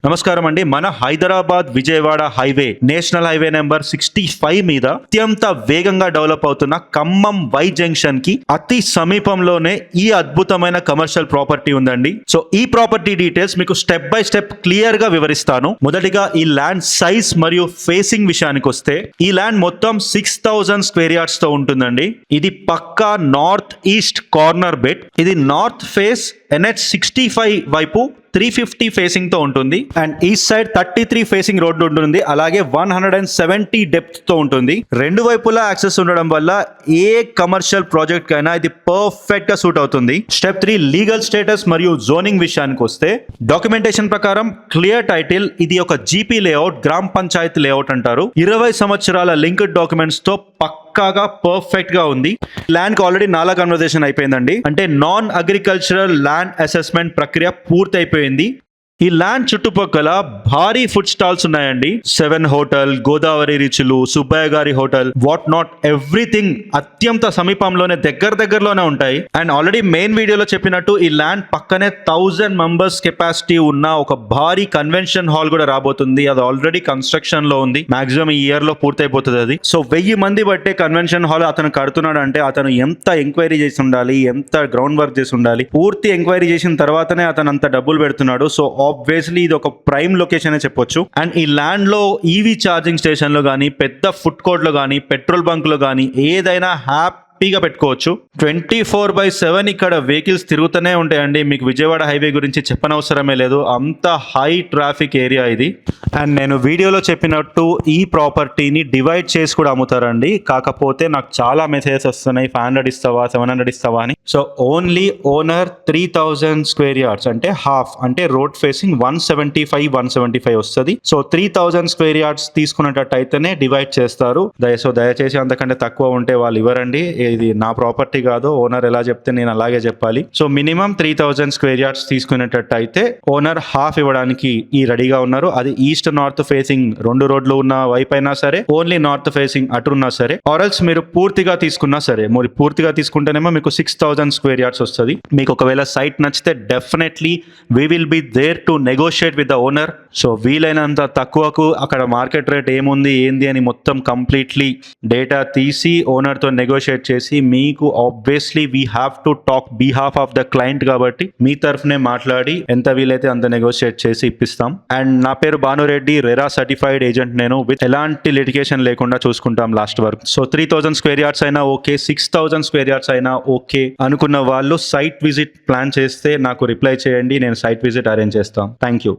నమస్కారం అండి. మన Hyderabad Vijayawada highway national highway number 65 మీద అత్యంత వేగంగా డెవలప్ అవుతున్న ఖమ్మం వై జంక్షన్ కి అతి సమీపంలోనే ఈ అద్భుతమైన కమర్షియల్ ప్రాపర్టీ ఉందండి. సో ఈ ప్రాపర్టీ డీటెయిల్స్ మీకు స్టెప్ బై స్టెప్ క్లియర్ గా వివరిస్తాను. మొదటిగా ఈ ల్యాండ్ సైజ్ మరియు ఫేసింగ్ విషయానికి వస్తే ఈ ల్యాండ్ మొత్తం 6000 స్క్వేర్ యార్డ్స్ తో ఉంటుందండి. ఇది పక్కా నార్త్ ఈస్ట్ కార్నర్ బెట్. ఇది నార్త్ ఫేస్ NH 65 వైపు 350 ఫేసింగ్ తో ఉంటుంది and east side 33 facing road ఉంటుంది. అలాగే 170 డెప్త్ తో ఉంటుంది. రెండు వైపులా యాక్సెస్ ఉండడం వల్ల ఏ కమర్షియల్ ప్రాజెక్ట్ కైనా ఇది పర్ఫెక్ట్ గా సూట్ అవుతుంది. స్టెప్ 3 లీగల్ స్టేటస్ మరియు జోనింగ్ విషయానికి వస్తే డాక్యుమెంటేషన్ ప్రకారం క్లియర్ టైటిల్. ఇది ఒక జీపీ లేఅవుట్, గ్రామ పంచాయతీ లేఅవుట్ అంటారు. 20 సంవత్సరాల లింక్డ్ డాక్యుమెంట్స్ తో పక్కాగా పర్ఫెక్ట్ గా ఉంది. ల్యాండ్ కి ఆల్రెడీ నాలా కన్వర్జేషన్ అయిపోయిందండి. అంటే నాన్ అగ్రికల్చరల్ ల్యాండ్ అసెస్మెంట్ ప్రక్రియ పూర్తి అయిపోయింది. ఈ ల్యాండ్ చుట్టుపక్కల భారీ ఫుడ్ స్టాల్స్ ఉన్నాయండి. 7 హోటల్, గోదావరి రుచులు, సుబ్బయ్య గారి హోటల్, వాట్ నాట్ ఎవ్రీథింగ్ అత్యంత సమీపంలోనే దగ్గరలోనే ఉంటాయి. అండ్ ఆల్రెడీ మెయిన్ వీడియోలో చెప్పినట్టు ఈ ల్యాండ్ పక్కనే 1000 మెంబర్స్ కెపాసిటీ ఉన్న ఒక భారీ కన్వెన్షన్ హాల్ కూడా రాబోతుంది. అది ఆల్రెడీ కన్స్ట్రక్షన్ లో ఉంది. మాక్సిమం ఈ ఇయర్ లో పూర్తయిపోతుంది అది. సో 1000 మంది బట్టే కన్వెన్షన్ హాల్ అతను కడుతున్నాడు అంటే అతను ఎంత ఎంక్వైరీ చేసి ఉండాలి, ఎంత గ్రౌండ్ వర్క్ చేసి ఉండాలి. పూర్తి ఎంక్వైరీ చేసిన తర్వాతనే అతను అంత డబ్బులు పెడుతున్నాడు. సో ఆబ్వియస్లీ ఇది ఒక ప్రైమ్ లొకేషన్ అని చెప్పొచ్చు. అండ్ ఈ ల్యాండ్ లో ఈవీ ఛార్జింగ్ స్టేషన్ లో కానీ, పెద్ద ఫుడ్ కోర్ట్ లో కానీ, పెట్రోల్ బంక్ లో కానీ ఏదైనా హ్యాపీగా పెట్టుకోవచ్చు. 24/7 ఇక్కడ వెహికల్స్ తిరుగుతూనే ఉంటాయండి. మీకు విజయవాడ హైవే గురించి చెప్పనవసరమే లేదు. అంత హై ట్రాఫిక్ ఏరియా ఇది. అండ్ నేను వీడియోలో చెప్పినట్టు ఈ ప్రాపర్టీని డివైడ్ చేసి కూడా అమ్ముతారండి. కాకపోతే నాకు చాలా మెసేజెస్ వస్తున్నాయి, 500 ఇస్తావా, 700 ఇస్తావా అని. So only owner 3000 square yards అంటే హాఫ్, అంటే రోడ్ ఫేసింగ్ 175 వస్తుంది. సో 3000 స్క్వేర్ యార్డ్స్ తీసుకున్నట్టు అయితేనే డివైడ్ చేస్తారు. సో దయచేసి అంతకంటే తక్కువ ఉంటే వాళ్ళు ఇవ్వరండి. ఇది నా ప్రాపర్టీ కాదు, ఓనర్ ఎలా చెప్తే నేను అలాగే చెప్పాలి. సో మినిమం 3000 స్క్వేర్ యార్డ్స్ తీసుకునేటట్టు అయితే ఓనర్ హాఫ్ ఇవ్వడానికి ఈ రెడీగా ఉన్నారు. అది ఈస్ట్ నార్త్ ఫేసింగ్ 2 రోడ్లు ఉన్న వైపు అయినా సరే, ఓన్లీ నార్త్ ఫేసింగ్ అటు ఉన్నా సరే, ఆర్ఎల్స్ మీరు పూర్తిగా తీసుకున్నా సరే. మరి పూర్తిగా తీసుకుంటేనేమో మీకు 6000 స్క్వేర్ యార్డ్స్ వస్తుంది. మీకు ఒకవేళ సైట్ నచ్చితే definitely we will be there to negotiate with the owner. So వీలైనంత తక్కువకు అక్కడ మార్కెట్ రేట్ ఏముంది ఏంది అని మొత్తం కంప్లీట్లీ డేటా తీసి ఓనర్ తో నెగోషియేట్ చేసి మీకు obviously we have to talk behalf of the client కాబట్టి మీ తరఫునే మాట్లాడి ఎంత వీలైతే అంత నెగోషియేట్ చేసి ఇప్పిస్తాం. అండ్ నా పేరు భానురెడ్డి, రెరా సర్టిఫైడ్ ఏజెంట్. నేను విత్ ఎలాంటి లిటిగేషన్ లేకుండా చూసుకుంటాం లాస్ట్ వరకు. సో 3000 స్క్వేర్ యార్డ్స్ అయినా ఓకే, 6000 స్క్వేర్ యార్డ్స్ అయినా ఓకే అనుకున్న వాళ్ళు సైట్ విజిట్ ప్లాన్ చేస్తే నాకు రిప్లై చేయండి. నేను సైట్ విజిట్ అరేంజ్ చేస్తాం. Thank you.